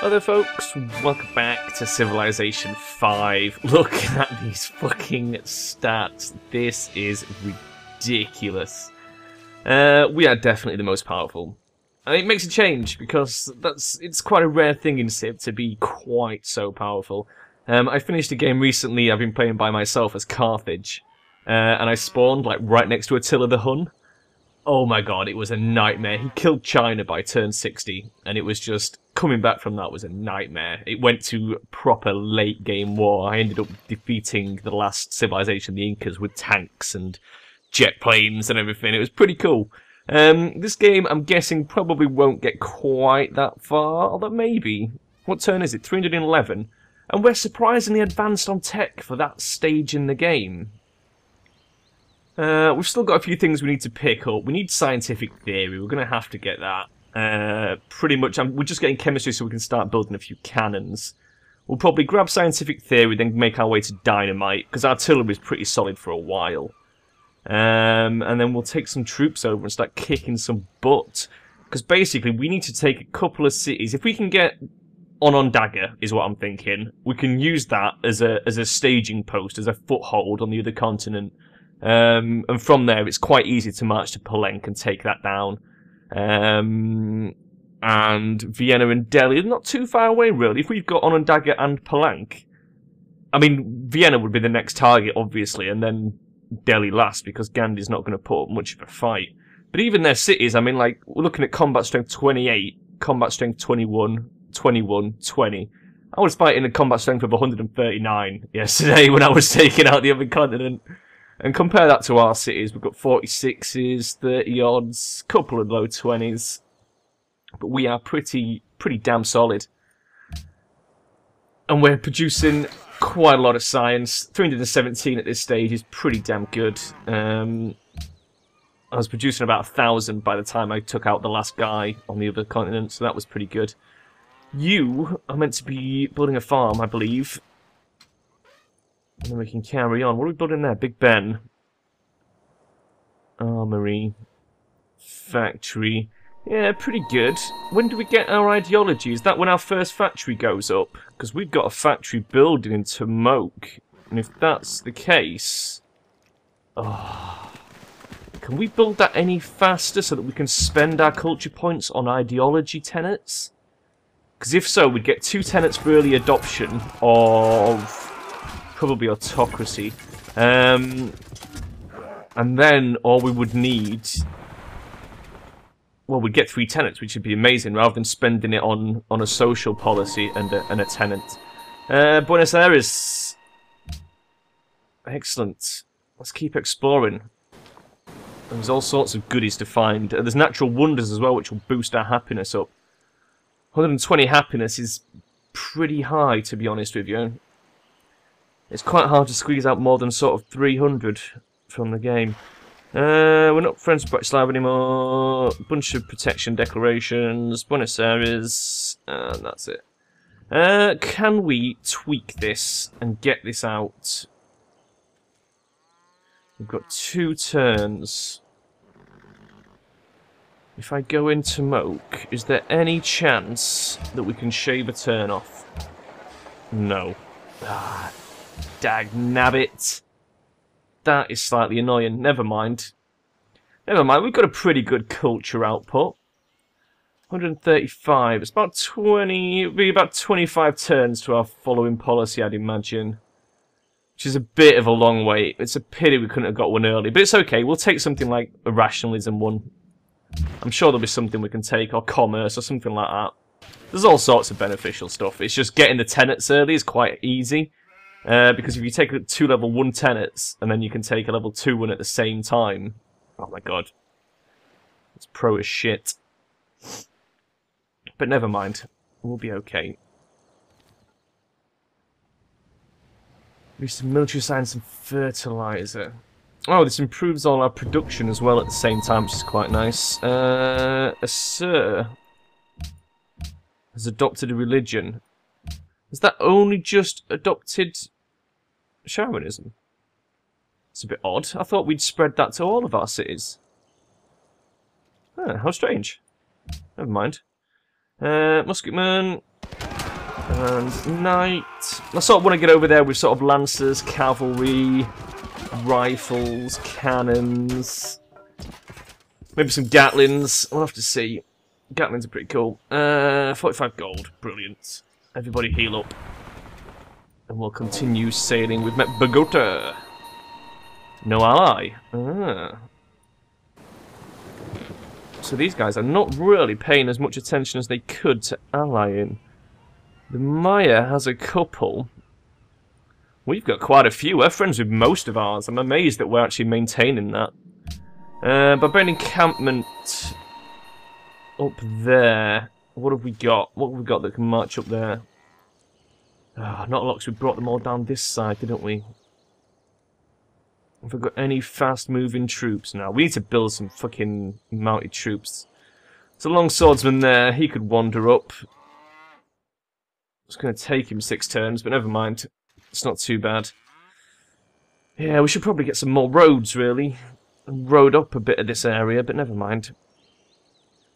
Other folks, welcome back to Civilization 5. Look at these fucking stats. This is ridiculous. We are definitely the most powerful. And it makes a change, because it's quite a rare thing in Civ to be quite so powerful. I finished a game recently I've been playing by myself as Carthage, and I spawned like right next to Attila the Hun. Oh my god, it was a nightmare. He killed China by turn 60, and it was just, coming back from that was a nightmare. It went to proper late game war. I ended up defeating the last civilization, the Incas, with tanks and jet planes and everything. It was pretty cool. This game, I'm guessing, probably won't get quite that far, although maybe. What turn is it? 311? And we're surprisingly advanced on tech for that stage in the game. We've still got a few things we need to pick up. We need scientific theory. We're going to have to get that. Pretty much, we're just getting chemistry so we can start building a few cannons. We'll probably grab scientific theory, then make our way to dynamite, because artillery is pretty solid for a while. And then we'll take some troops over and start kicking some butt. Because basically, we need to take a couple of cities. If we can get Onondaga, is what I'm thinking, we can use that as a staging post, as a foothold on the other continent. And from there, it's quite easy to march to Palenque and take that down. And Vienna and Delhi, not too far away, really. If we've got Onondaga and Palenque, I mean, Vienna would be the next target, obviously, and then Delhi last, because Gandhi's not going to put up much of a fight. But even their cities, I mean, like, we're looking at combat strength 28, combat strength 21, 21, 20. I was fighting a combat strength of 139 yesterday when I was taking out the other continent. And compare that to our cities. We've got 46s, 30 odds, couple of low 20s. But we are pretty damn solid. And we're producing quite a lot of science. 317 at this stage is pretty damn good. I was producing about 1,000 by the time I took out the last guy on the other continent, so that was pretty good. You are meant to be building a farm, I believe. And then we can carry on. What are we building there? Big Ben. Armory. Factory. Yeah, pretty good. When do we get our ideology? Is that when our first factory goes up? Because we've got a factory building in Tomoke. And if that's the case... Oh, can we build that any faster so that we can spend our culture points on ideology tenets? Because if so, we'd get 2 tenets for early adoption of... probably autocracy. And then all we would need... well, we'd get 3 tenants, which would be amazing, rather than spending it on a social policy and a tenant. Buenos Aires. Excellent. Let's keep exploring. There's all sorts of goodies to find. There's natural wonders as well, which will boost our happiness up. 120 happiness is pretty high, to be honest with you. It's quite hard to squeeze out more than sort of 300 from the game. We're not friends with Bratislava anymore. Bunch of protection declarations. Buenos Aires. And that's it. Can we tweak this and get this out? We've got 2 turns. If I go into Moke, is there any chance that we can shave a turn off? No. Ah. Dagnabbit. That is slightly annoying. Never mind. Never mind, we've got a pretty good culture output. 135. It's about 20... it'll be about 25 turns to our following policy, I'd imagine. Which is a bit of a long wait. It's a pity we couldn't have got one early. But it's okay, we'll take something like a rationalism one. I'm sure there'll be something we can take, or commerce, or something like that. There's all sorts of beneficial stuff. It's just getting the tenets early is quite easy. Because if you take 2 level 1 tenets, and then you can take a level 2 one at the same time... oh my god. It's pro as shit. But never mind. We'll be okay. Use some military science and fertilizer. Oh, this improves all our production as well at the same time, which is quite nice. Assur has adopted a religion. Has that only just adopted Charonism? It's a bit odd. I thought we'd spread that to all of our cities. How strange. Never mind. Musketman. And knight. I sort of want to get over there with sort of lancers, cavalry, rifles, cannons. Maybe some gatlings. We'll have to see. Gatlings are pretty cool. 45 gold. Brilliant. Everybody heal up. And we'll continue sailing. We've met Bogota. No ally. Ah. So these guys are not really paying as much attention as they could to allying. The Maya has a couple. We've got quite a few. We're friends with most of ours. I'm amazed that we're actually maintaining that. Barbarian encampment up there. What have we got? What have we got that can march up there? Not a lot, because we brought them all down this side, didn't we? Have we got any fast-moving troops now? We need to build some fucking mounted troops. There's a long swordsman there. He could wander up. It's going to take him 6 turns, but never mind. It's not too bad. Yeah, we should probably get some more roads, really. And road up a bit of this area, but never mind.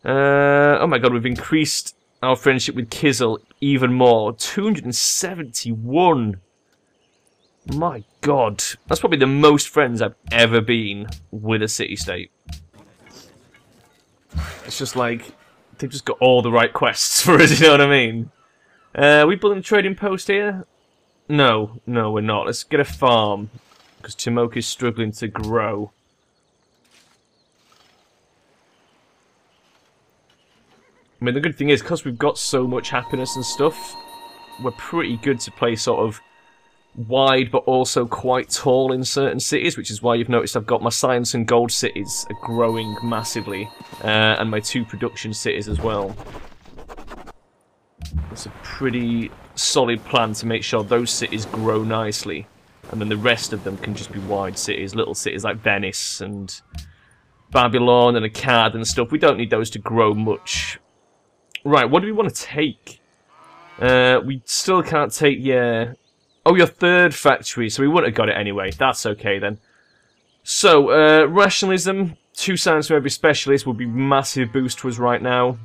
Oh my god, we've increased our friendship with Kizel even more. 271. My god. That's probably the most friends I've ever been with a city-state. It's just like, they've just got all the right quests for us, you know what I mean? We building a trading post here? No, we're not. Let's get a farm, because Timok is struggling to grow. I mean, the good thing is, because we've got so much happiness and stuff, we're pretty good to play sort of wide, but also quite tall in certain cities, which is why you've noticed I've got my science and gold cities are growing massively, and my 2 production cities as well. It's a pretty solid plan to make sure those cities grow nicely, and then the rest of them can just be wide cities, little cities like Venice and Babylon and Akkad and stuff. We don't need those to grow much. Right, what do we want to take? We still can't take, yeah. Oh, your 3rd factory, so we wouldn't have got it anyway. That's okay then. So, rationalism, 2 signs from every specialist would be massive boost to us right now.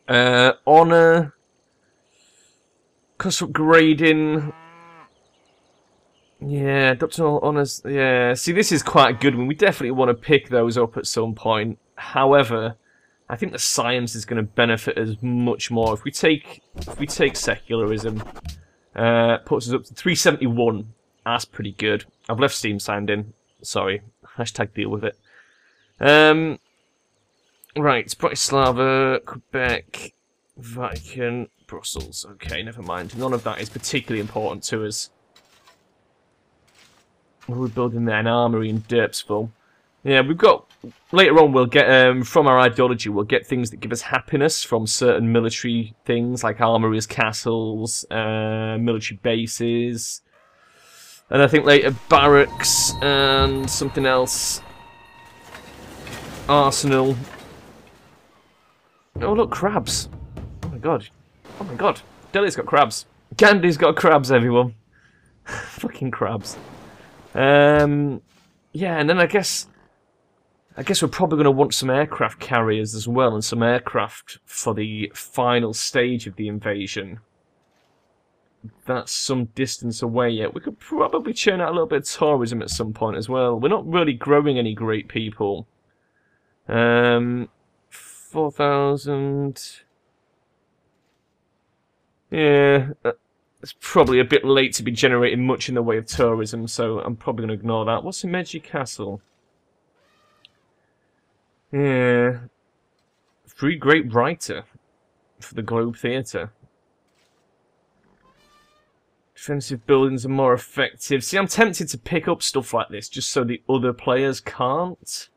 Honour, cost upgrading. Yeah, doctrinal honours, yeah. See, this is quite a good one. We definitely want to pick those up at some point. However, I think the science is going to benefit us much more. If we take secularism, puts us up to 371. That's pretty good. I've left Steam signed in. Sorry. Hashtag deal with it. Right, Bratislava, Quebec, Vatican, Brussels. Okay, never mind. None of that is particularly important to us. We're building there an armory in Derpsville. Yeah, we've got... Later on, we'll get, from our ideology, we'll get things that give us happiness from certain military things, like armories, castles, military bases. And I think later, barracks, and something else. Arsenal. Oh, look, crabs. Oh my god. Oh my god. Delhi's got crabs. Gandhi's got crabs, everyone. Fucking crabs. Yeah, and then I guess we're probably going to want some aircraft carriers as well, and some aircraft for the final stage of the invasion. That's some distance away yet. We could probably churn out a little bit of tourism at some point as well. We're not really growing any great people. 4,000... Yeah, it's probably a bit late to be generating much in the way of tourism, so I'm probably going to ignore that. What's in Meiji Castle? Yeah. Free Great Writer for the Globe Theatre. Defensive buildings are more effective. See, I'm tempted to pick up stuff like this just so the other players can't.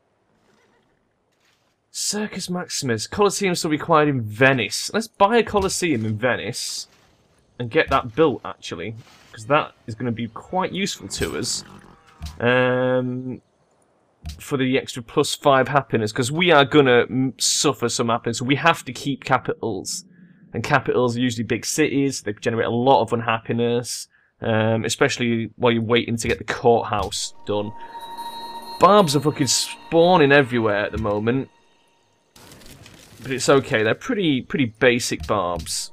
Circus Maximus. Colosseum still required in Venice. Let's buy a Colosseum in Venice and get that built, actually, because that is going to be quite useful to us. For the extra +5 happiness, because we are going to suffer some happiness. So we have to keep capitals. And capitals are usually big cities. They generate a lot of unhappiness, especially while you're waiting to get the courthouse done. Barbs are fucking spawning everywhere at the moment. But it's okay, they're pretty basic barbs.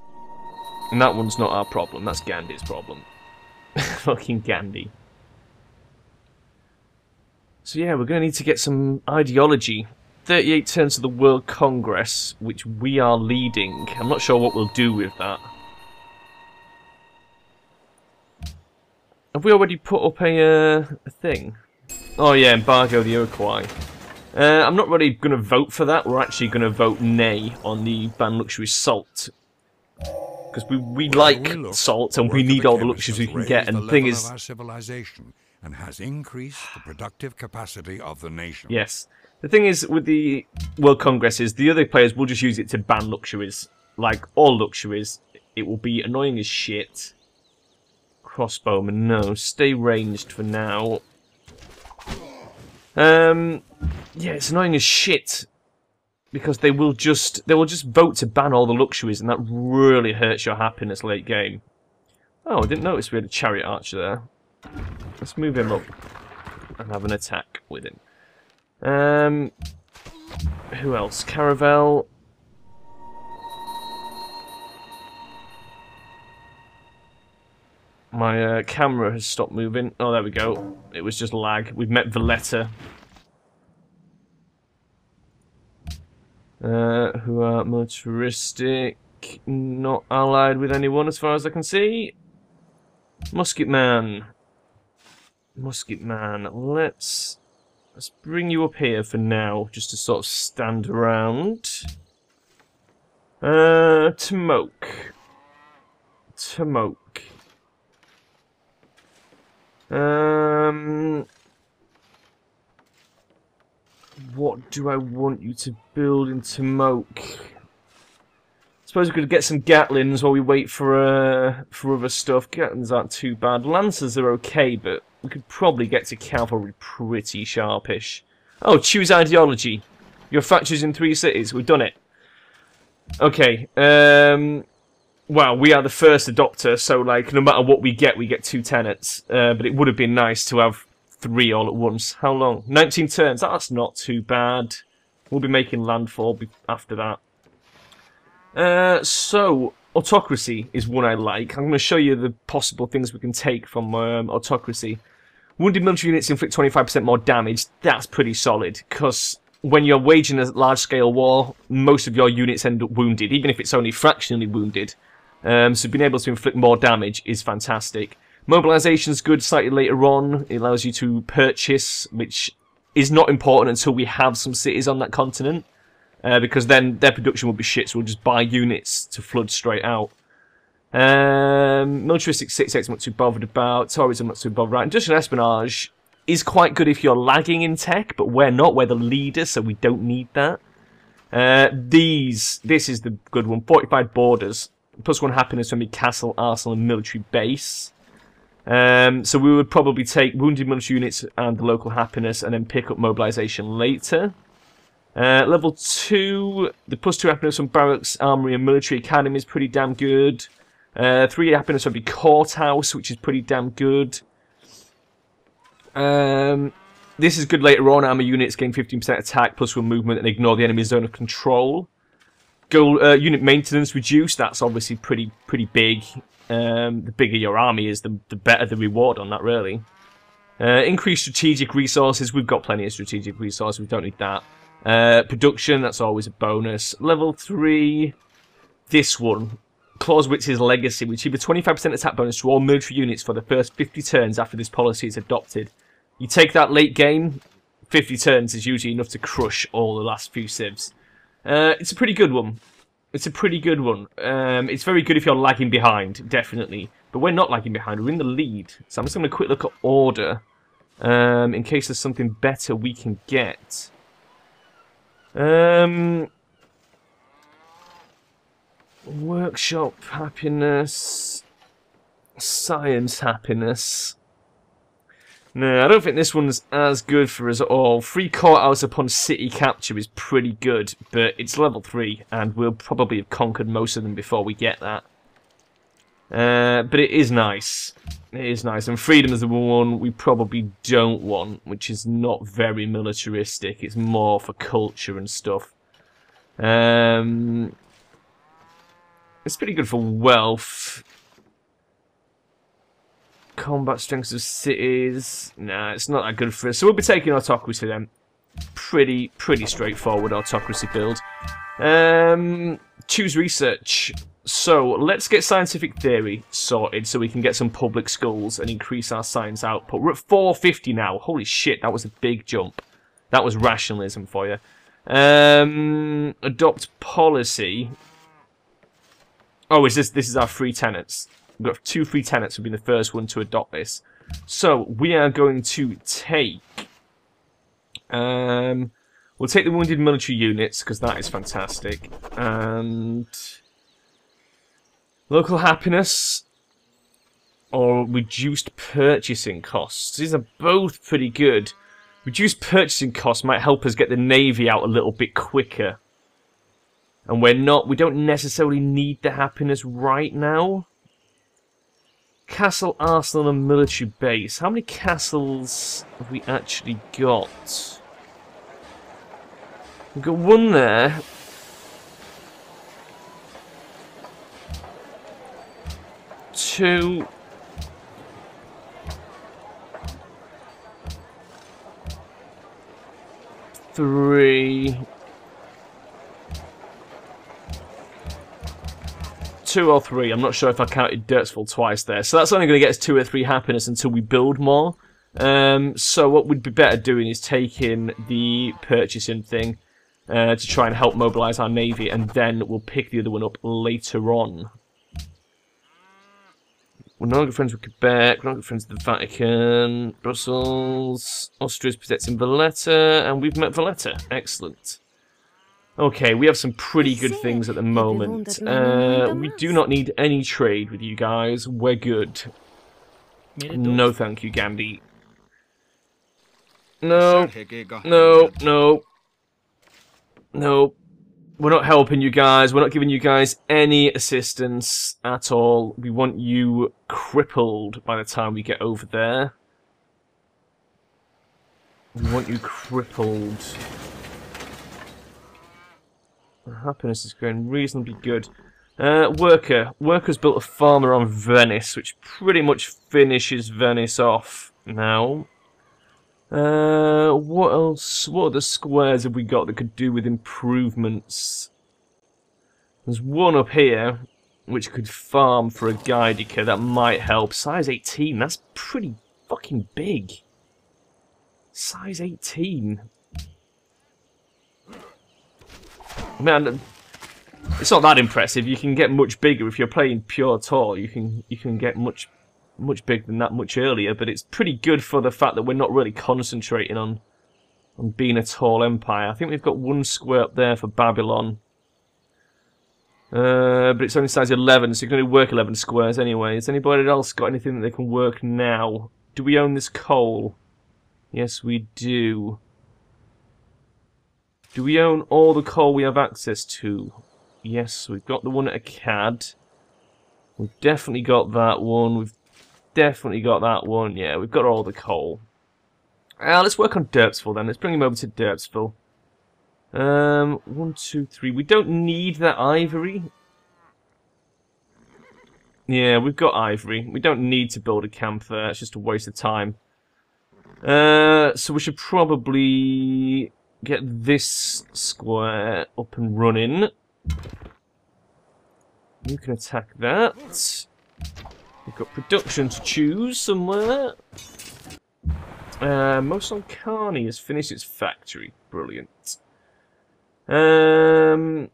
And that one's not our problem, that's Gandhi's problem. Fucking Gandhi. So yeah, we're going to need to get some ideology. 38 turns to the World Congress, which we are leading. I'm not sure what we'll do with that. Have we already put up a thing? Oh yeah, embargo the Iroquois. I'm not really going to vote for that. We're actually going to vote nay on the ban luxury salt. Because we like salt and we need all the luxuries we can get. And the thing is, and has increased the productive capacity of the nation. Yes. The thing is, with the World Congress is the other players will just use it to ban luxuries. Like, all luxuries. It will be annoying as shit. Crossbowman, no. Stay ranged for now. Yeah, it's annoying as shit. Because they will just vote to ban all the luxuries, and that really hurts your happiness late game. Oh, I didn't notice we had a chariot archer there. Let's move him up and have an attack with him. Who else? Caravel. My camera has stopped moving. Oh, there we go. It was just lag. We've met Valletta. Who are militaristic. Not allied with anyone as far as I can see. Musketman. Musketman. Let's bring you up here for now, just to sort of stand around. Tomoke. What do I want you to build in Tomoke? Suppose we could get some Gatlins while we wait for other stuff. Gatlins aren't too bad. Lancers are okay, but we could probably get to cavalry pretty sharpish. Oh, choose ideology. Your factories in 3 cities. We've done it. Okay. Well, we are the first adopter, so like no matter what we get 2 tenants. But it would have been nice to have 3 all at once. How long? 19 turns. That's not too bad. We'll be making landfall after that. So, autocracy is one I like. I'm going to show you the possible things we can take from autocracy. Wounded military units inflict 25% more damage. That's pretty solid, because when you're waging a large-scale war, most of your units end up wounded, even if it's only fractionally wounded. So being able to inflict more damage is fantastic. Mobilization's good slightly later on. It allows you to purchase, which is not important until we have some cities on that continent. Because then their production will be shit, so we'll just buy units to flood straight out. Militaristic 6X I'm not too bothered about. Tourism I'm not too bothered about. Industrial espionage is quite good if you're lagging in tech, but we're not. We're the leaders, so we don't need that. This is the good one. Fortified borders. +1 happiness from the castle, arsenal, and military base. So we would probably take wounded military units and the local happiness, and then pick up mobilization later. Level 2, the +2 happiness from barracks, armory, and military academy is pretty damn good. 3 happiness from the courthouse, which is pretty damn good. This is good later on. Armor units gain 15% attack, +1 movement, and ignore the enemy's zone of control. Unit maintenance reduced. That's obviously pretty big. The bigger your army is, the better the reward on that, really. Increased strategic resources. We've got plenty of strategic resources. We don't need that. Production, that's always a bonus. Level 3, this one. Clausewitz's Legacy, which gives a 25% attack bonus to all military units for the first 50 turns after this policy is adopted. You take that late game, 50 turns is usually enough to crush all the last few civs. It's a pretty good one. It's very good if you're lagging behind, definitely. But we're not lagging behind, we're in the lead. So I'm just going to quick look at order, in case there's something better we can get. Workshop happiness, science happiness. No, I don't think this one's as good for us at all. 3 courthouse upon city capture is pretty good, but it's level 3, and we'll probably have conquered most of them before we get that. But it is nice. It is nice, and freedom is the one we probably don't want, which is not very militaristic. It's more for culture and stuff. It's pretty good for wealth. Combat strengths of cities. Nah, it's not that good for us. So we'll be taking autocracy then. Pretty straightforward autocracy build. Choose research. So let's get scientific theory sorted so we can get some public schools and increase our science output. We're at 450 now. Holy shit, that was a big jump. That was rationalism for you. Adopt policy. Oh, this is our free tenants. We've got 2 free tenants who've been the first one to adopt this. So we are going to take. We'll take the wounded military units because that is fantastic. And local happiness or reduced purchasing costs. These are both pretty good. Reduced purchasing costs might help us get the navy out a little bit quicker. And we don't necessarily need the happiness right now. Castle, arsenal, and military base. How many castles have we actually got? We've got 1 there. Two. 3. 2 or 3. I'm not sure if I counted Dirtsville twice there. So that's only going to get us 2 or 3 happiness until we build more. So what we'd be better doing is taking the purchasing thing to try and help mobilise our navy, and then we'll pick the other one up later on. We're not good friends with Quebec, we're not good friends with the Vatican, Brussels, Austria's protecting Valletta, and we've met Valletta. Excellent. Okay, we have some pretty good things at the moment. We do not need any trade with you guys. We're good. No, thank you, Gandhi. No. No, no. No. We're not helping you guys. We're not giving you guys any assistance at all. We want you crippled by the time we get over there. We want you crippled. Happiness is going reasonably good. Worker's built a farm around Venice, which pretty much finishes Venice off now. What else? What other squares have we got that could do with improvements? There's one up here, which could farm for a Gaidica. That might help. Size 18, that's pretty fucking big. Size 18. Man, it's not that impressive. You can get much bigger if you're playing pure tall. You can get much bigger than that much earlier, but it's pretty good for the fact that we're not really concentrating on being a tall empire. I think we've got 1 square up there for Babylon, but it's only size 11, so you can only work 11 squares anyway. Has anybody else got anything that they can work now? Do we own this coal? Yes, we do. Do we own all the coal we have access to? Yes, we've got the one at Akkad. We've definitely got that one. We've definitely got that one. Yeah, we've got all the coal. Let's work on Dirtsville then. Let's bring him over to Dirtsville. 1, 2, 3. We don't need that ivory. Yeah, we've got ivory. We don't need to build a camp there. It's just a waste of time. So we should probably get this square up and running. You can attack that. We've got production to choose somewhere. Mosul Khani has finished its factory. Brilliant. There's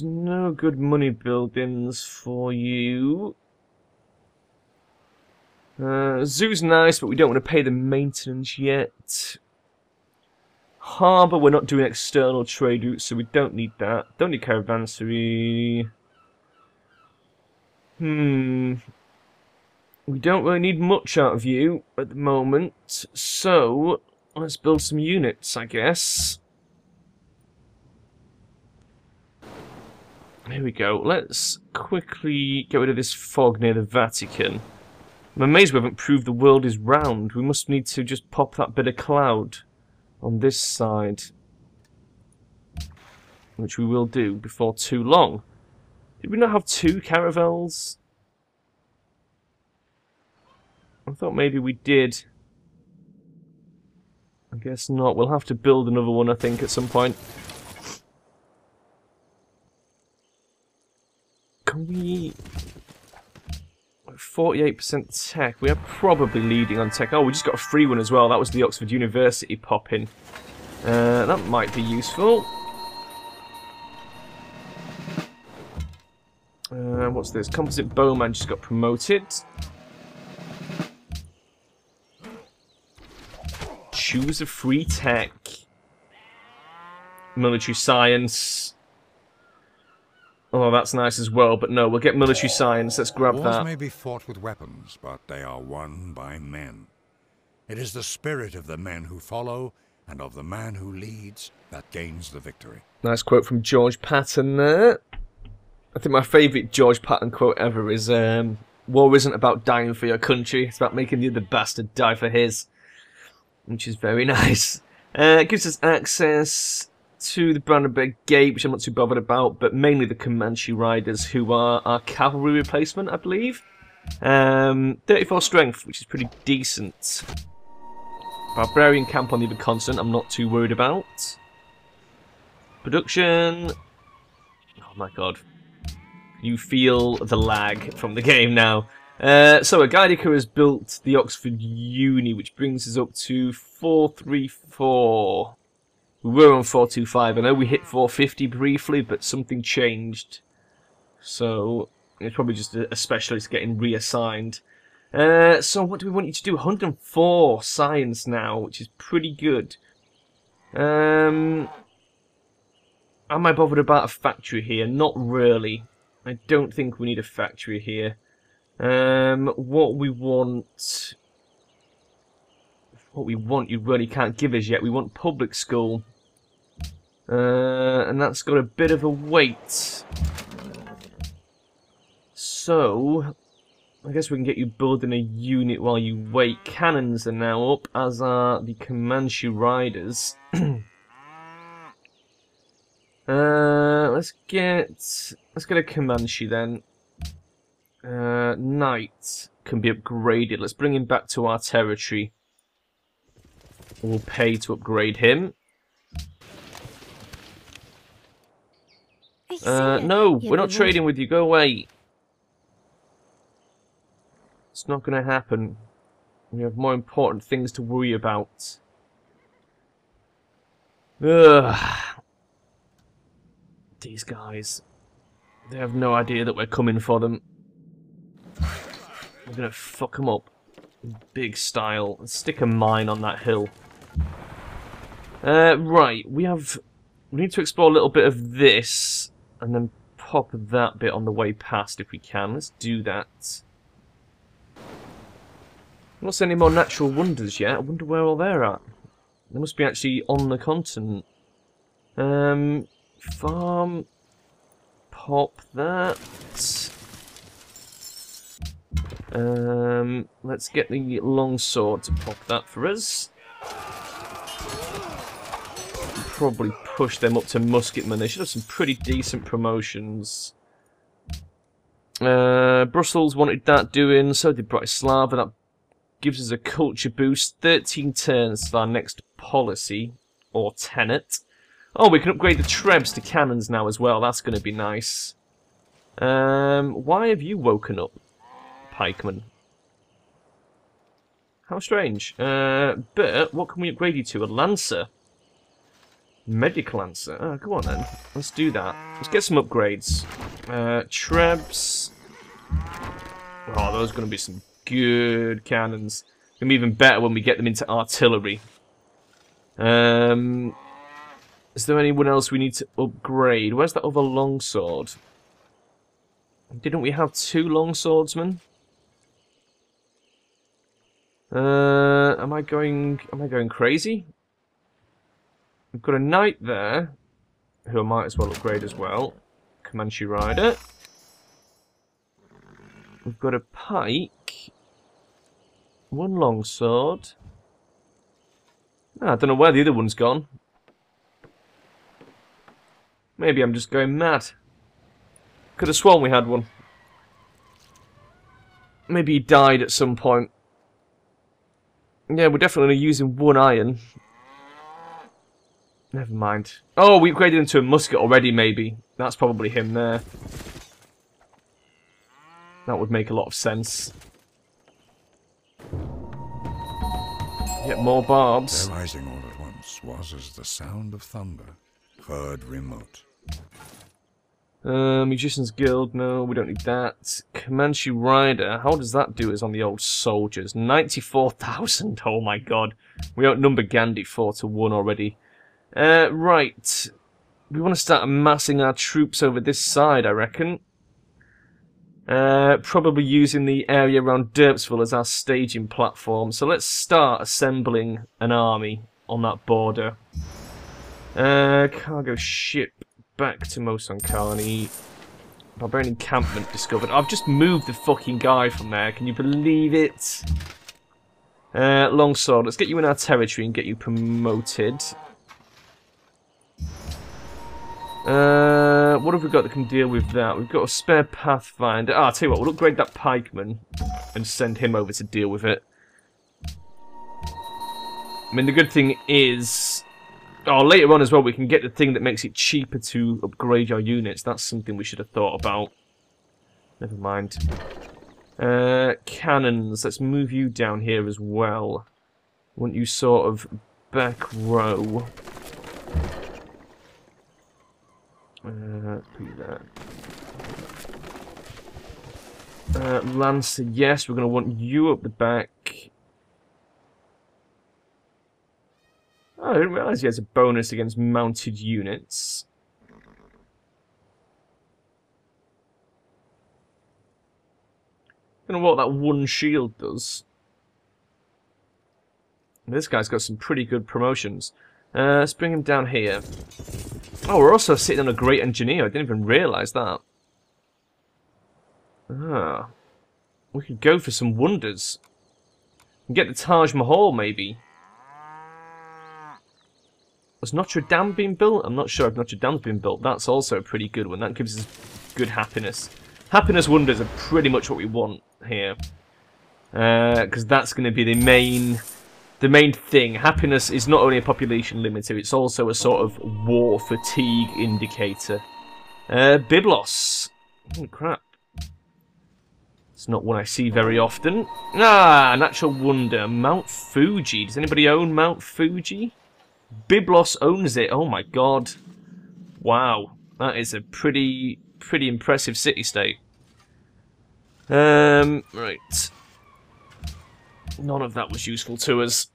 no good money buildings for you. Zoo's nice, but we don't want to pay the maintenance yet. Harbour, we're not doing external trade routes, so we don't need that. Don't need caravansary. We don't really need much out of you at the moment, so let's build some units, I guess. Here we go. Let's quickly get rid of this fog near the Vatican. I'm amazed we haven't proved the world is round. We must need to just pop that bit of cloud on this side. which we will do before too long. Did we not have 2 caravels? I thought maybe we did. I guess not. We'll have to build another one, I think, at some point. Can we... 48% tech. We are probably leading on tech. Oh, we just got a free one as well. That was the Oxford University pop-in. That might be useful. What's this? Composite Bowman just got promoted. Choose a free tech. Military science. Oh, that's nice as well, but no, we'll get military science. Let's grab Wars that. may be fought with weapons, but they are won by men. It is the spirit of the men who follow and of the man who leads that gains the victory. Nice quote from George Patton there. I think my favourite George Patton quote ever is, war isn't about dying for your country, it's about making the other bastard die for his. Which is very nice. It gives us access to the Brandenburg Gate, which I'm not too bothered about, but mainly the Comanche Riders, who are our cavalry replacement, I believe. 34 strength, which is pretty decent. Barbarian camp on the other continent, I'm not too worried about. Production. Oh my god. You feel the lag from the game now. So Agaidica has built the Oxford Uni, which brings us up to 434. We were on 425. I know we hit 450 briefly, but something changed. So it's probably just a specialist getting reassigned. So what do we want you to do? 104 science now, which is pretty good. Am I bothered about a factory here? Not really. I don't think we need a factory here. What we want you really can't give us yet. We want public school. And that's got a bit of a wait. So, I guess we can get you building a unit while you wait. Cannons are now up, as are the Comanche Riders. Let's get a Comanche then. Knight can be upgraded. Let's bring him back to our territory. We'll pay to upgrade him. No, we're not trading with you. Go away. It's not going to happen. We have more important things to worry about. Ugh. These guys. They have no idea that we're coming for them. We're going to fuck them up. In big style. Let's stick a mine on that hill. Right. We need to explore a little bit of this. And then pop that bit on the way past if we can. Let's do that. Not seen any more natural wonders yet. I wonder where all they're at. They must be actually on the continent. Farm. Pop that. Let's get the longsword to pop that for us. Probably push them up to musketmen. They should have some pretty decent promotions. Brussels wanted that doing, so did Bratislava. That gives us a culture boost. 13 turns to our next policy, or tenet. Oh, we can upgrade the trebs to cannons now as well. That's going to be nice. Why have you woken up, pikeman? How strange. But what can we upgrade you to? A lancer. Medic lancer. Oh, go on then. Let's do that. Let's get some upgrades. Trebs. Oh, those are going to be some good cannons. Going to be even better when we get them into artillery. Is there anyone else we need to upgrade? Where's that other longsword? Didn't we have 2 longswordsmen? Am I going crazy? We've got a knight there, who I might as well upgrade as well. Comanche Rider. We've got a pike. 1 longsword. I don't know where the other one's gone. Maybe I'm just going mad. Could have sworn we had one. Maybe he died at some point. Yeah, we're definitely using one iron. Never mind. Oh, we upgraded into a musket already, maybe. That's probably him there. That would make a lot of sense. Get more barbs. Their rising all at once was as the sound of thunder, heard remote. Musician's Guild, no, we don't need that. Comanche Rider, how does that do us on the old soldiers? 94,000, oh my god. We outnumber Gandhi 4-1 already. Right. We want to start amassing our troops over this side, I reckon. Probably using the area around Derpsville as our staging platform. So let's start assembling an army on that border. Cargo ship back to Mosankani. Barbarian encampment discovered. I've just moved the fucking guy from there. Can you believe it? Longsword. Let's get you in our territory and get you promoted. What have we got that can deal with that? We've got a spare Pathfinder. I'll tell you what, we'll upgrade that pikeman and send him over to deal with it. I mean, the good thing is... Oh, later on as well, we can get the thing that makes it cheaper to upgrade your units. That's something we should have thought about. Never mind. Cannons. Let's move you down here as well. Want you sort of back row. Put that. Lancer, yes, we're going to want you up the back. Oh, I didn't realise he has a bonus against mounted units. I don't know what that one shield does. This guy's got some pretty good promotions. Let's bring him down here. Oh, we're also sitting on a great engineer. I didn't even realise that. Ah. We could go for some wonders. And get the Taj Mahal, maybe. Has Notre Dame been built? I'm not sure if Notre Dame's been built. That's also a pretty good one. That gives us good happiness. Happiness wonders are pretty much what we want here. Because that's going to be the main thing. Happiness is not only a population limiter, it's also a sort of war fatigue indicator. Byblos. Oh, crap. It's not one I see very often. Ah, natural wonder. Mount Fuji. Does anybody own Mount Fuji? Byblos owns it. Oh my god. Wow. That is a pretty impressive city-state. Right. None of that was useful to us.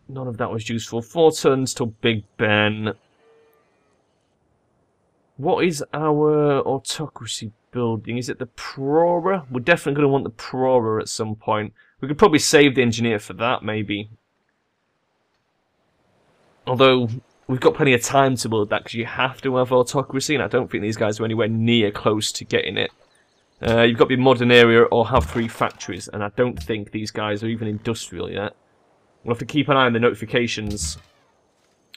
None of that was useful. 4 turns till Big Ben. What is our autocracy building? Is it the Prora? We're definitely going to want the Prora at some point. We could probably save the engineer for that, maybe. Although, we've got plenty of time to build that, because you have to have autocracy, and I don't think these guys are anywhere near close to getting it. You've got to be modern area or have 3 factories, and I don't think these guys are even industrial yet. We'll have to keep an eye on the notifications.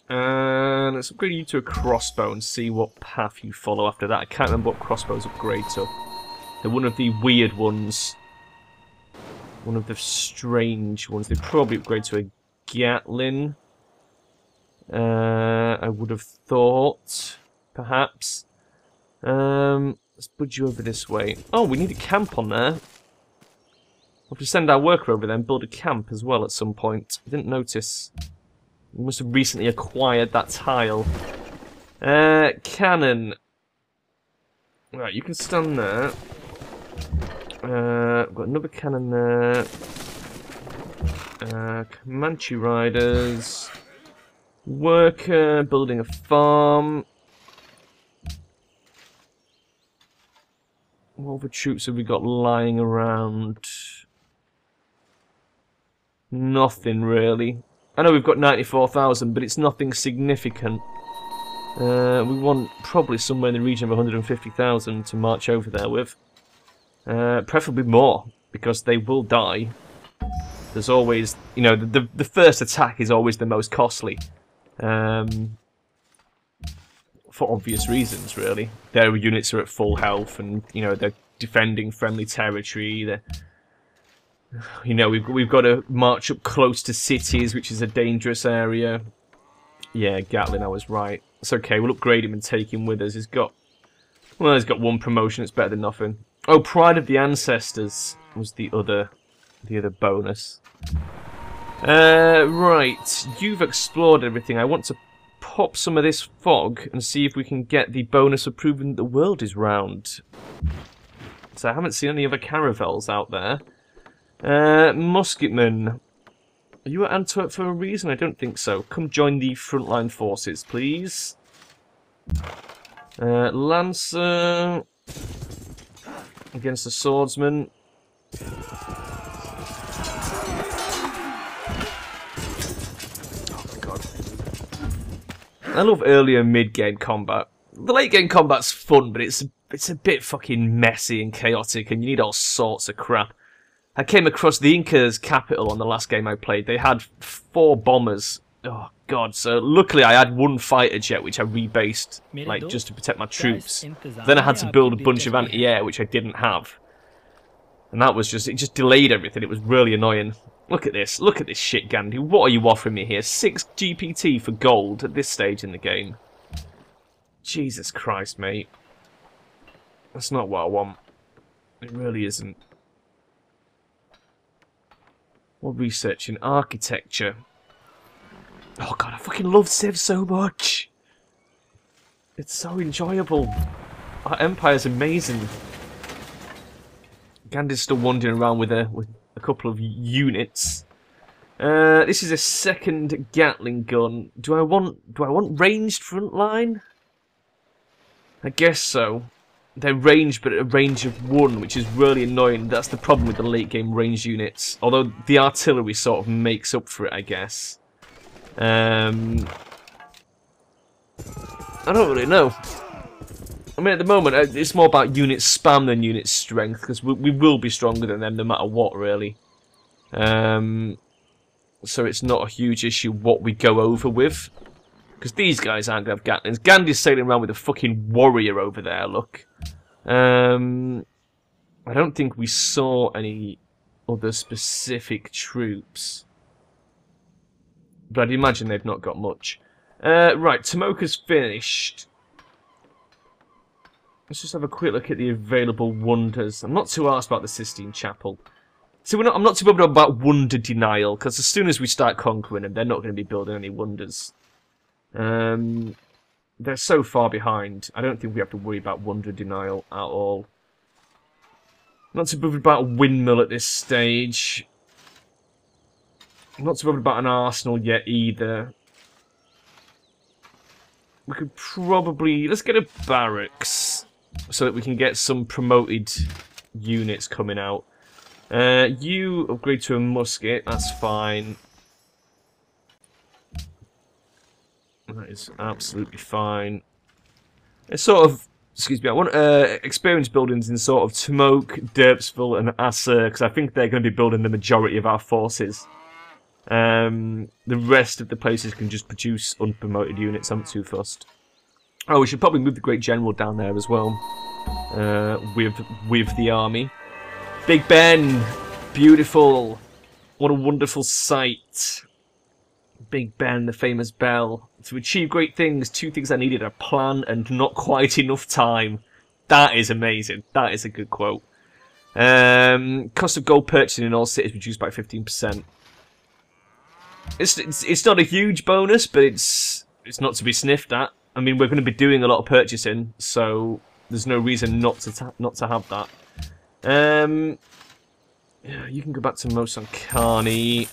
And let's upgrade you to a crossbow and see what path you follow after that. I can't remember what crossbows upgrade to. They're one of the weird ones. One of the strange ones. They probably upgrade to a Gatling. I would have thought, perhaps. Let's put you over this way. Oh, we need a camp on there. We'll have to send our worker over there and build a camp as well at some point. I didn't notice. We must have recently acquired that tile. Cannon. Right, you can stand there. I've got another cannon there. Comanche Riders. Worker, building a farm. What other troops have we got lying around? Nothing really. I know we've got 94,000, but it's nothing significant. We want probably somewhere in the region of 150,000 to march over there with. Preferably more, because they will die. There's always, you know, the first attack is always the most costly. for obvious reasons, really. Their units are at full health, and you know they're defending friendly territory. They're, you know, we've got to march up close to cities, which is a dangerous area. Yeah, Gatlin, I was right. It's okay. We'll upgrade him and take him with us. He's got one promotion. It's better than nothing. Oh, Pride of the Ancestors was the other bonus. Right, you've explored everything. I want to pop some of this fog and see if we can get the bonus of proving that the world is round. So I haven't seen any other caravels out there. Musketman. Are you at Antwerp for a reason? I don't think so. Come join the frontline forces, please. Lancer against the swordsman. I love earlier mid-game combat. The late-game combat's fun, but it's a bit fucking messy and chaotic, and you need all sorts of crap. I came across the Inca's capital on the last game I played. They had 4 bombers. Oh, God. So, luckily, I had 1 fighter jet, which I rebased, like, just to protect my troops. Then I had to build a bunch of anti-air, which I didn't have. And that was just... It just delayed everything. It was really annoying. Look at this. Look at this shit, Gandhi. What are you offering me here? 6 GPT for gold at this stage in the game. Jesus Christ, mate. That's not what I want. It really isn't. What research in architecture? Oh god, I fucking love Civ so much. It's so enjoyable. Our empire's amazing. Gandhi's still wandering around with a couple of units. This is a second Gatling gun. Do I want ranged frontline? I guess so. They're ranged, but at a range of 1, which is really annoying. That's the problem with the late game ranged units. Although the artillery sort of makes up for it, I guess. I don't really know. I mean, at the moment, it's more about unit spam than unit strength, because we will be stronger than them no matter what, really. So it's not a huge issue what we go over with. Because these guys aren't going to have Gatlings. Gandhi's sailing around with a fucking warrior over there, look. I don't think we saw any other specific troops. But I'd imagine they've not got much. Right, Tomoka's finished. Let's just have a quick look at the available wonders. I'm not too arsed about the Sistine Chapel. See, I'm not too bothered about wonder denial, because as soon as we start conquering them, they're not going to be building any wonders. They're so far behind. I don't think we have to worry about wonder denial at all. Not too bothered about a windmill at this stage. Not too bothered about an arsenal yet either. We could probably... Let's get a barracks so that we can get some promoted units coming out. You upgrade to a musket. That's fine. That is absolutely fine. It's sort of, excuse me, I want experience buildings in sort of Tomoke, Derpsville and Acer, because I think they're going to be building the majority of our forces. The rest of the places can just produce unpromoted units. I'm not too fussed. Oh, we should probably move the Great General down there as well, with the army. Big Ben, beautiful. What a wonderful sight. Big Ben, the famous bell. To achieve great things, 2 things I needed: a plan and not quite enough time. That is amazing. That is a good quote. Cost of gold purchasing in all cities reduced by 15%. It's not a huge bonus, but it's not to be sniffed at. I mean, we're going to be doing a lot of purchasing, so there's no reason not to have that. Yeah, you can go back to Mosankani.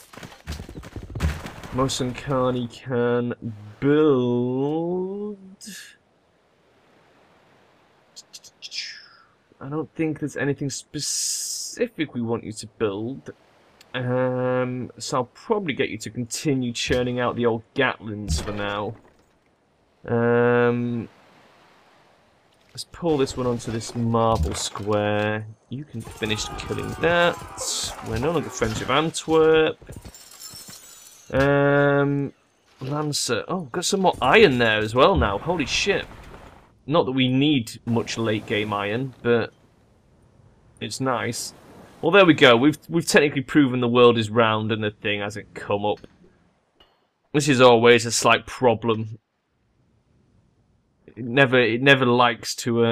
Mosankani can build... I don't think there's anything specific we want you to build. So I'll probably get you to continue churning out the old Gatlins for now. Let's pull this one onto this marble square. You can finish killing that. We're no longer friends with Antwerp. Lancer. Oh, got some more iron there as well now. Holy shit. Not that we need much late game iron, but it's nice. Well, there we go. We've technically proven the world is round and the thing hasn't come up. This is always a slight problem. It never likes to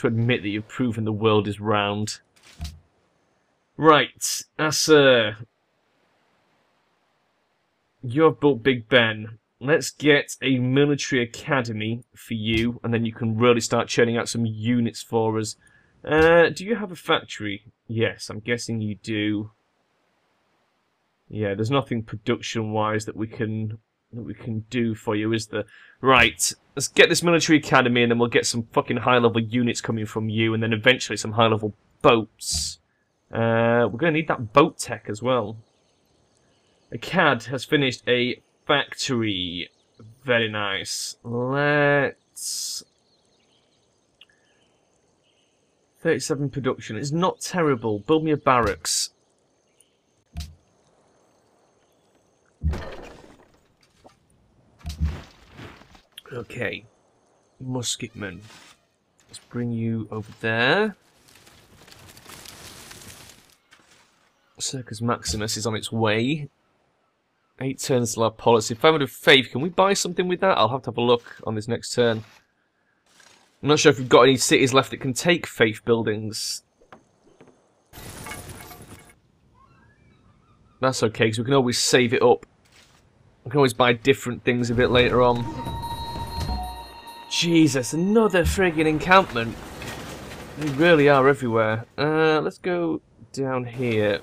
admit that you've proven the world is round. Right, Asa. You have built Big Ben. Let's get a military academy for you, and then you can really start churning out some units for us. Do you have a factory? Yes, I'm guessing you do. Yeah, there's nothing production-wise that we can do for you, is there? Right, let's get this military academy, and then we'll get some fucking high-level units coming from you, and then eventually some high-level boats. We're going to need that boat tech as well. Akkad has finished a factory. Very nice. Let's... 37 production. It's not terrible. Build me a barracks. Okay. Musketmen. Let's bring you over there. Circus Maximus is on its way. 8 turns to our policy. 500 faith. Can we buy something with that? I'll have to have a look on this next turn. I'm not sure if we've got any cities left that can take faith buildings. That's okay, because we can always save it up. We can always buy different things a bit later on. Jesus, another friggin' encampment. They really are everywhere. Let's go down here.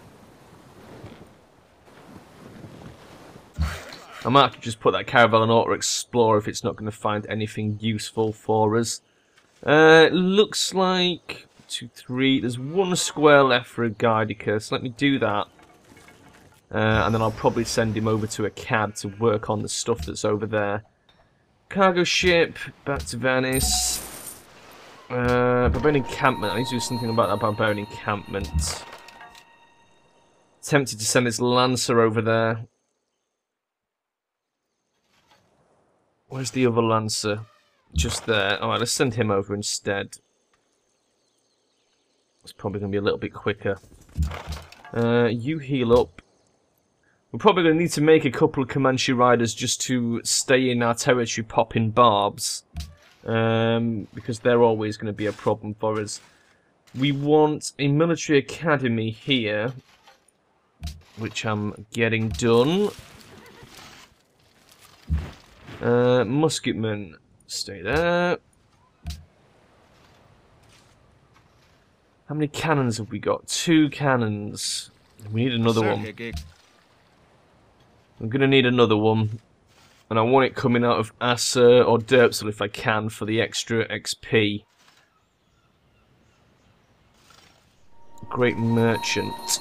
I might have to just put that caravel on auto explore if it's not going to find anything useful for us. It looks like 2, 3. There's 1 square left for a Gidica, so let me do that. And then I'll probably send him over to Akkad to work on the stuff that's over there. Cargo ship, back to Venice. Barbarian encampment. I need to do something about that barbarian encampment. Tempted to send this Lancer over there. Where's the other Lancer? Just there. Alright, let's send him over instead. It's probably going to be a little bit quicker. You heal up. We're probably going to need to make a couple of Comanche riders just to stay in our territory popping barbs. Because they're always going to be a problem for us. We want a military academy here. Which I'm getting done. Musketmen, stay there. How many cannons have we got? 2 cannons. We need another one. I'm going to need another one. And I want it coming out of Asa or Derpsel if I can for the extra XP. Great merchant.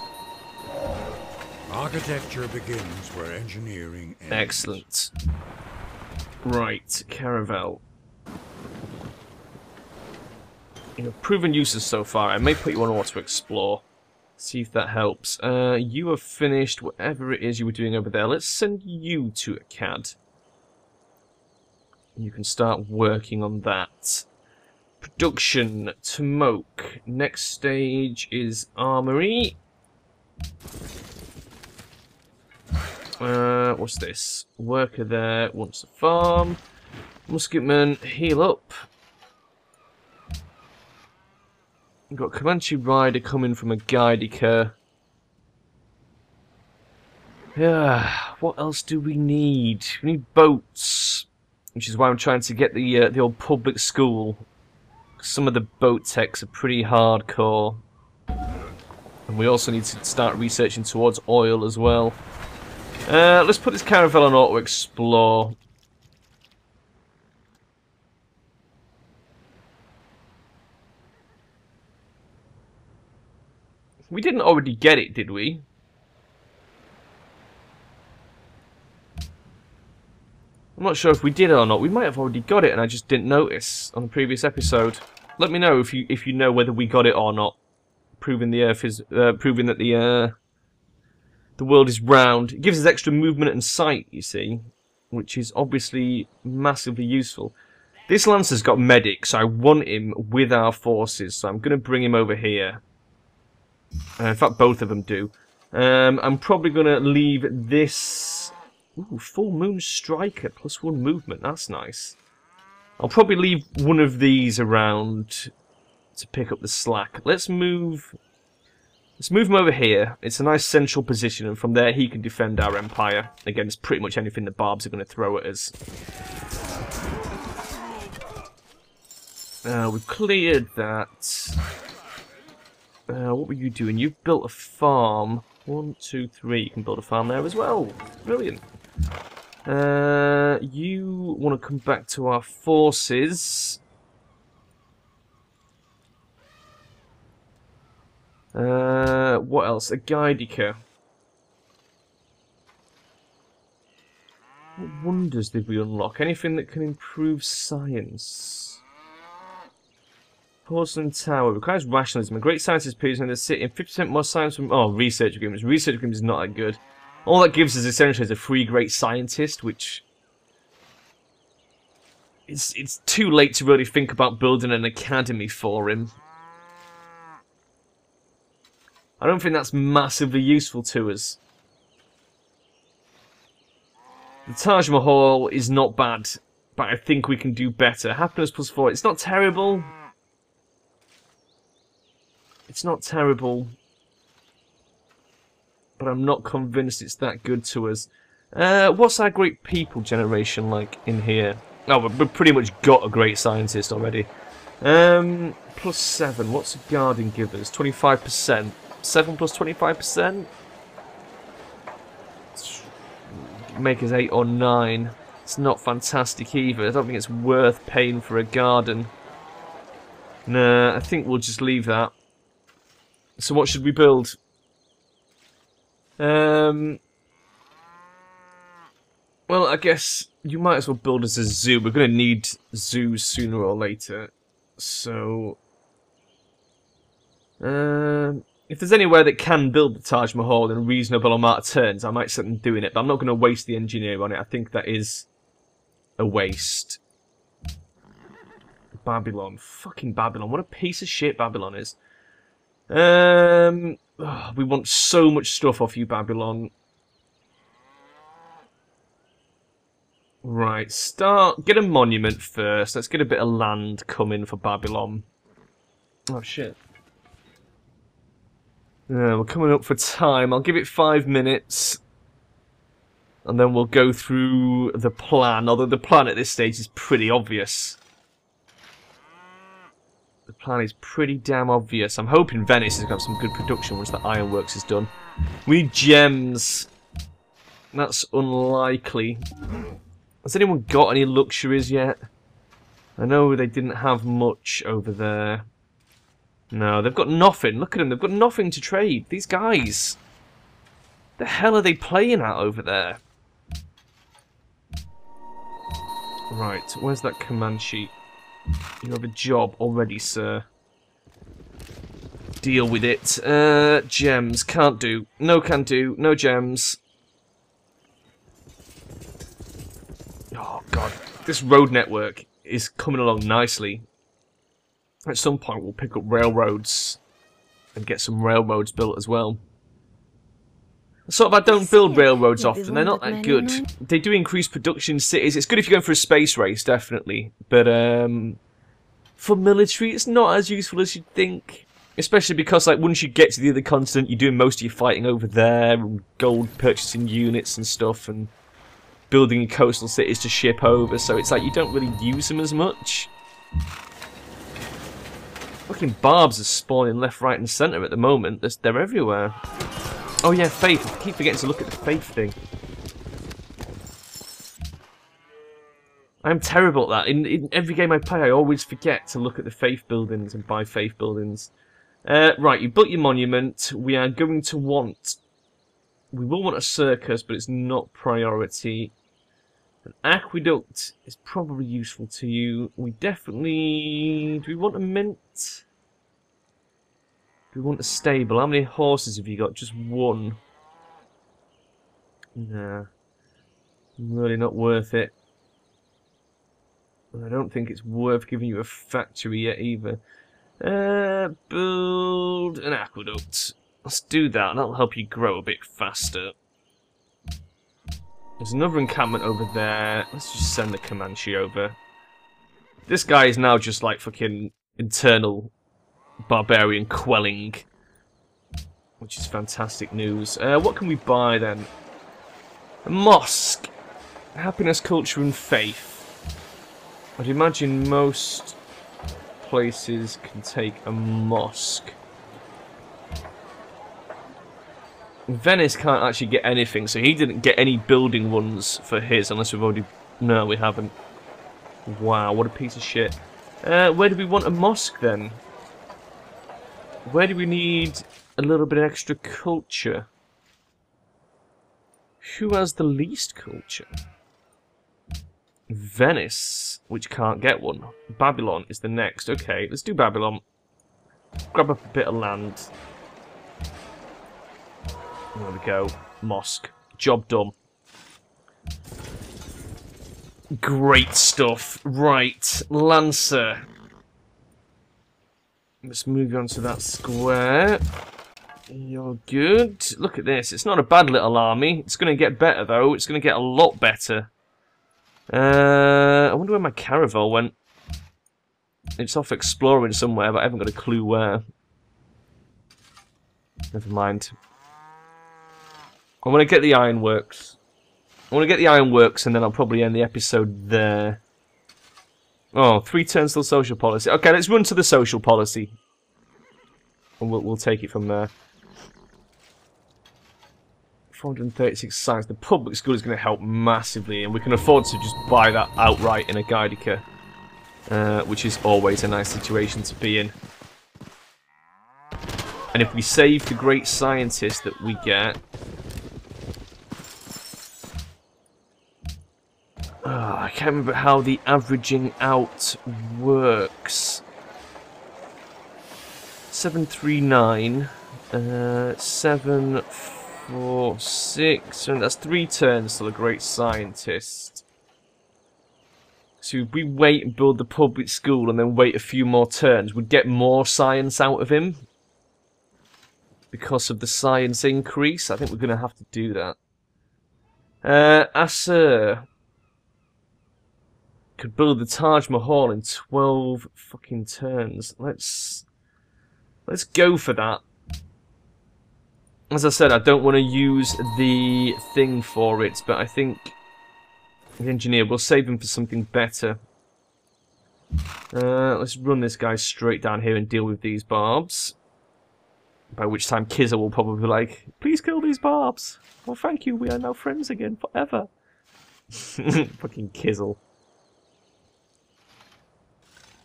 Architecture begins where engineering ends. Excellent. Right, Caravel. You know, proven uses so far. I may put you on auto explore. See if that helps. You have finished whatever it is you were doing over there. Let's send you to Akkad. You can start working on that. Production, Tomoke. Next stage is Armory. What's this? Worker there wants to farm. Musketman, heal up. We've got Comanche Rider coming from a Gidica. Yeah, what else do we need? We need boats. Which is why I'm trying to get the old public school. Some of the boat techs are pretty hardcore. And we also need to start researching towards oil as well. Let's put this caravel on auto explore. We didn't already get it, did we? I'm not sure if we did or not. We might have already got it and I just didn't notice on the previous episode. Let me know if you know whether we got it or not. Proving the Earth is proving that the world is round. It gives us extra movement and sight, you see, which is obviously massively useful. This Lancer's got medic, so I want him with our forces. So I'm going to bring him over here. In fact, both of them do. I'm probably going to leave this... Ooh, Full Moon Striker, +1 movement. That's nice. I'll probably leave one of these around to pick up the slack. Let's move him over here. It's a nice central position, and from there he can defend our empire against pretty much anything the Barbs are going to throw at us. We've cleared that. What were you doing? You've built a farm. 1, 2, 3. You can build a farm there as well. Brilliant. You want to come back to our forces. What else? A Gaidica. What wonders did we unlock? Anything that can improve science? Porcelain Tower requires rationalism. A great scientist appears in the city and 50% more science from... Oh, research agreements. Research agreements is not that good. All that gives us essentially is a free great scientist, which... It's too late to really think about building an academy for him. I don't think that's massively useful to us. The Taj Mahal is not bad, but I think we can do better. Happiness +4. It's not terrible. It's not terrible, but I'm not convinced it's that good to us. What's our great people generation like in here? Oh, we've pretty much got a great scientist already. +7. What's a guarding give us? 25%. 7 + 25%? Make us 8 or 9. It's not fantastic either. I don't think it's worth paying for a garden. Nah, I think we'll just leave that. So what should we build? Well, I guess you might as well build us a zoo. We're going to need zoos sooner or later. So... if there's anywhere that can build the Taj Mahal in a reasonable amount of turns, I might set them doing it. But I'm not going to waste the engineer on it. I think that is a waste. Babylon. Fucking Babylon. What a piece of shit Babylon is. We want so much stuff off you, Babylon. Right, get a monument first. Let's get a bit of land coming for Babylon. Oh, shit. We're coming up for time. I'll give it 5 minutes. And then we'll go through the plan. Although the plan at this stage is pretty obvious. The plan is pretty damn obvious. I'm hoping Venice is going to have some good production once the ironworks is done. We need gems. That's unlikely. Has anyone got any luxuries yet? I know they didn't have much over there. No, they've got nothing. Look at them. They've got nothing to trade. These guys. The hell are they playing at over there? Right, where's that command sheet? You have a job already, sir. Deal with it. Gems. Can't do. No can do. No gems. Oh, God. This road network is coming along nicely. At some point, we'll pick up railroads and get some railroads built as well. Sort of, I don't build railroads often. They're not that good. They do increase production in cities. It's good if you're going for a space race, definitely. But for military, it's not as useful as you'd think. Especially because, like, once you get to the other continent, you're doing most of your fighting over there, and gold purchasing units and stuff, and building coastal cities to ship over. So it's like you don't really use them as much. Fucking barbs are spawning left, right, and centre at the moment. They're everywhere. Oh yeah, faith. I keep forgetting to look at the faith thing. I'm terrible at that. In every game I play, I always forget to look at the faith buildings and buy faith buildings. Right, you built your monument. We are going to want... We will want a circus, but it's not priority. An aqueduct is probably useful to you. We definitely... Do we want a mint? Do we want a stable? How many horses have you got? Just one. Nah. Really not worth it. I don't think it's worth giving you a factory yet either. Build an aqueduct. Let's do that. That'll help you grow a bit faster. There's another encampment over there. Let's just send the Comanche over. This guy is now just like fucking internal barbarian quelling, which is fantastic news. What can we buy then? A mosque. Happiness, culture and faith. I'd imagine most places can take a mosque. Venice can't actually get anything, so he didn't get any building ones for his, unless we've already... No, we haven't. Wow, what a piece of shit. Where do we want a mosque then? Where do we need a little bit of extra culture? Who has the least culture? Venice, which can't get one. Babylon is the next. Okay, let's do Babylon. Grab up a bit of land. There we go. Mosque. Job done. Great stuff. Right, Lancer. Let's move on to that square. You're good. Look at this. It's not a bad little army. It's going to get better, though. It's going to get a lot better. I wonder where my caravel went. It's off exploring somewhere, but I haven't got a clue where. Never mind. I want to get the ironworks. And then I'll probably end the episode there. Oh, 3 turns till social policy. Okay, let's run to the social policy. And we'll take it from there. 436 science. The public school is going to help massively, and we can afford to just buy that outright in a Gaidica, which is always a nice situation to be in. And if we save the great scientist that we get... I can't remember how the averaging out works. 739, 746, and that's 3 turns till a great scientist. So if we wait and build the public school and then wait a few more turns, we'd get more science out of him. Because of the science increase, I think we're going to have to do that. Assur could build the Taj Mahal in 12 fucking turns. Let's go for that. As I said, I don't want to use the thing for it, but I think the engineer will save him for something better. Let's run this guy straight down here and deal with these barbs. By which time Kizza will probably be like, please kill these barbs. Well, thank you, we are now friends again forever. Fucking Kizzle.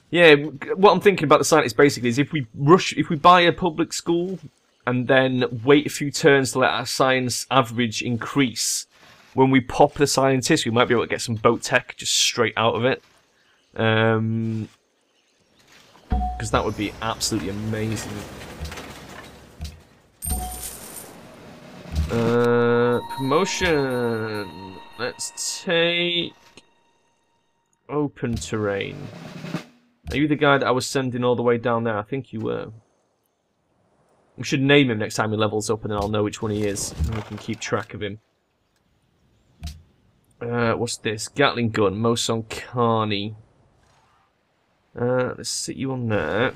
Yeah, what I'm thinking about the scientist basically is if we buy a public school and then wait a few turns to let our science average increase, when we pop the scientist, we might be able to get some boat tech just straight out of it. Because that would be absolutely amazing. Promotion. Let's take open terrain. Are you the guy that I was sending all the way down there? I think you were. We should name him next time he levels up, and then I'll know which one he is, and we can keep track of him. What's this? Gatling gun, Moson Carney. Let's sit you on there.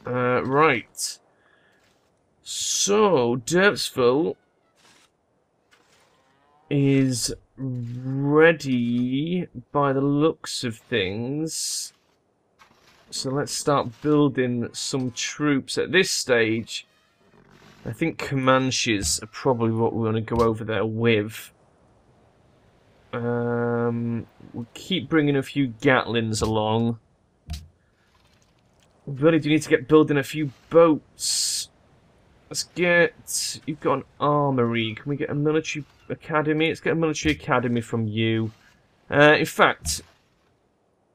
Right. So, Derpsville is ready by the looks of things. So let's start building some troops. At this stage, I think Comanches are probably what we want to go over there with. We'll keep bringing a few Gatlins along. We really do need to get building a few boats. Let's get... You've got an armory. Can we get a military academy? Let's get a military academy from you. In fact,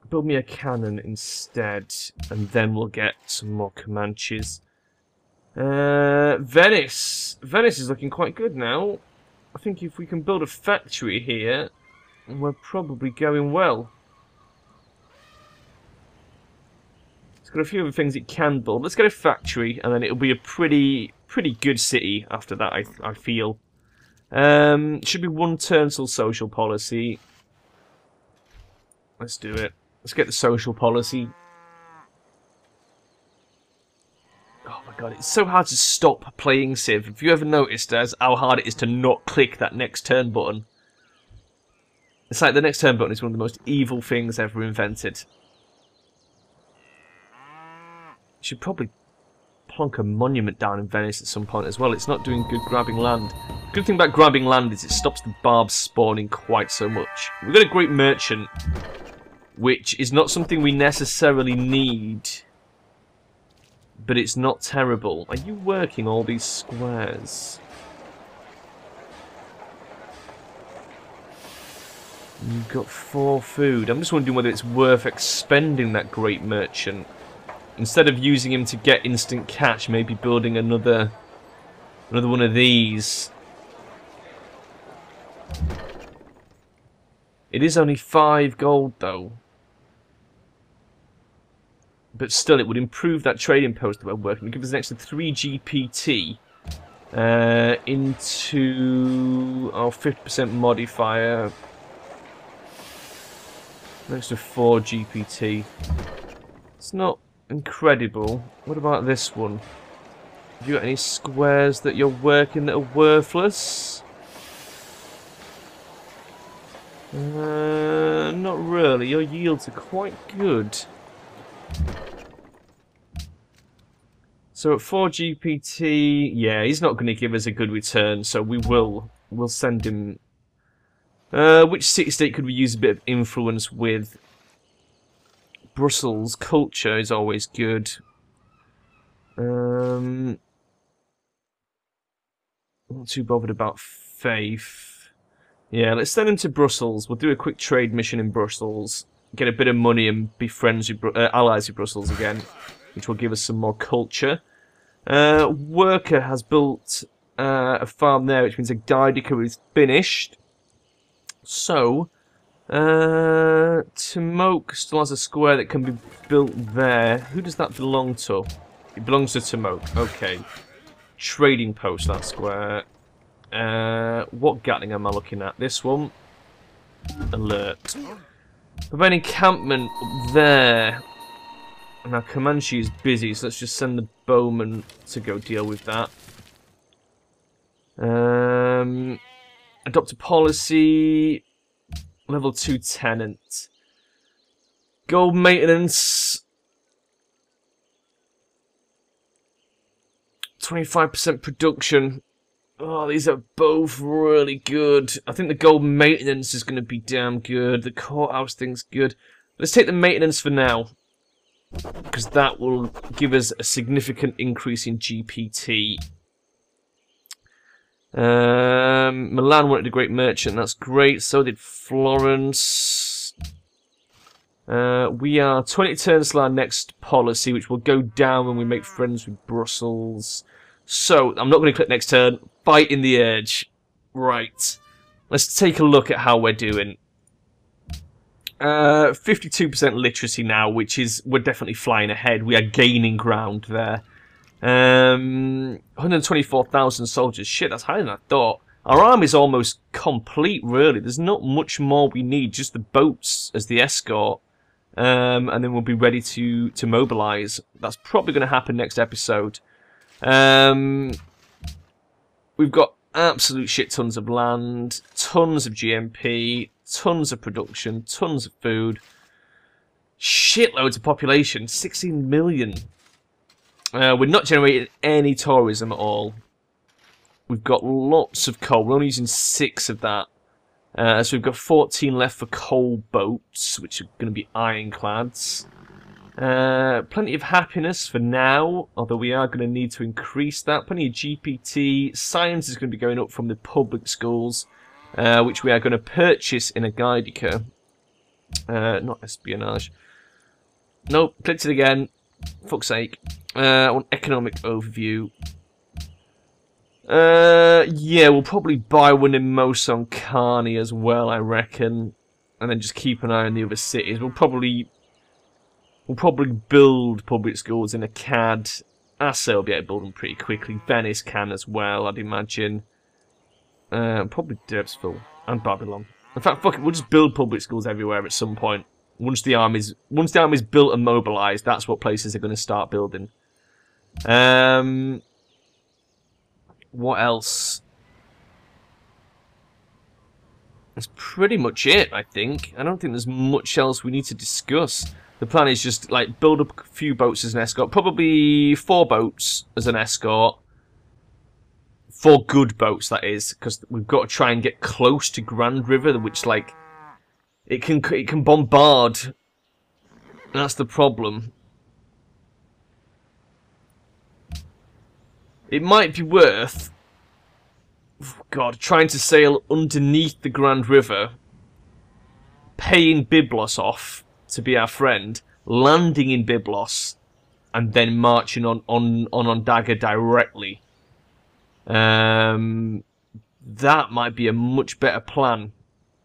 build me a cannon instead, and then we'll get some more Comanches. Venice. Venice is looking quite good now. I think if we can build a factory here, we're probably going well. It's got a few other things it can build. Let's get a factory, and then it'll be a pretty good city after that, I feel. Should be 1 turn till social policy. Let's do it. Let's get the social policy. Oh my god, it's so hard to stop playing Civ. Have you ever noticed as how hard it is to not click that next turn button? It's like the next turn button is one of the most evil things ever invented. Should probably plonk a monument down in Venice at some point as well. It's not doing good grabbing land. The good thing about grabbing land is it stops the barbs spawning quite so much. We've got a great merchant, which is not something we necessarily need, but it's not terrible. Are you working all these squares? You've got 4 food. I'm just wondering whether it's worth expending that great merchant. Instead of using him to get instant cash, maybe building another one of these. It is only 5 gold though. But still, it would improve that trading post that we're working. It gives us an extra 3 GPT into our 50% modifier. An extra 4 GPT. It's not incredible. What about this one? Have you got any squares that you're working that are worthless? Not really. Your yields are quite good. So at 4 GPT, yeah, he's not going to give us a good return, so we'll send him. Which city-state could we use a bit of influence with? Brussels. Culture is always good. Not too bothered about faith. Yeah, let's send him to Brussels. We'll do a quick trade mission in Brussels, get a bit of money and be friends with allies with Brussels again, which will give us some more culture. Worker has built a farm there, which means a Gaidica is finished. So, Timok still has a square that can be built there. Who does that belong to? It belongs to Timok. Okay. Trading post, that square. What Gatling am I looking at? This one. Alert. We've an encampment up there. And our Comanche is busy, so let's just send the bowman to go deal with that. Adopt a policy. Level 2 tenant. Gold maintenance. 25% production. Oh, these are both really good. I think the gold maintenance is going to be damn good. The courthouse thing's good. Let's take the maintenance for now, because that will give us a significant increase in GPT. Milan wanted a great merchant. That's great. So did Florence. We are 20 turns till our next policy, which will go down when we make friends with Brussels. So, I'm not going to click next turn. Fight in the edge. Right. Let's take a look at how we're doing. 52% literacy now, which is, we're definitely flying ahead. We are gaining ground there. 124,000 soldiers. Shit, that's higher than I thought. Our army's almost complete, really. There's not much more we need. Just the boats as the escort. And then we'll be ready to mobilise. That's probably going to happen next episode. We've got absolute shit tons of land, tons of GMP, tons of production, tons of food, shitloads of population, 16 million. We're not generating any tourism at all. We've got lots of coal. We're only using 6 of that. So we've got 14 left for coal boats, which are going to be ironclads. Plenty of happiness for now, although we are going to need to increase that. Plenty of GPT. Science is going to be going up from the public schools, which we are going to purchase in a Gaidica. Not espionage. Nope, clicked it again. Fuck's sake. I want economic overview. Yeah, we'll probably buy one in Moson Carney as well, I reckon. And then just keep an eye on the other cities. We'll probably build public schools in Akkad. Assa will be able to build them pretty quickly. Venice can as well, I'd imagine. Probably Derbsville and Babylon. In fact, fuck it, we'll just build public schools everywhere at some point. Once the army's built and mobilised, that's what places are going to start building. What else? That's pretty much it, I think. I don't think there's much else we need to discuss. The plan is just, like, build up a few boats as an escort. Probably 4 boats as an escort. 4 good boats, that is. Because we've got to try and get close to Grand River, which, like, it can bombard. That's the problem. It might be worth, God, trying to sail underneath the Grand River, paying Byblos off to be our friend, landing in Byblos, and then marching on Onondaga directly. That might be a much better plan,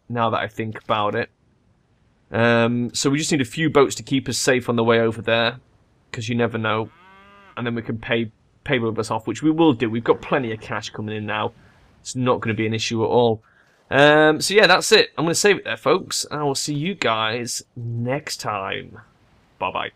now that I think about it. So we just need a few boats to keep us safe on the way over there, because you never know. And then we can pay Byblos off, which we will do. We've got plenty of cash coming in now. It's not going to be an issue at all. So yeah, that's it. I'm going to save it there, folks. And I will see you guys next time. Bye-bye.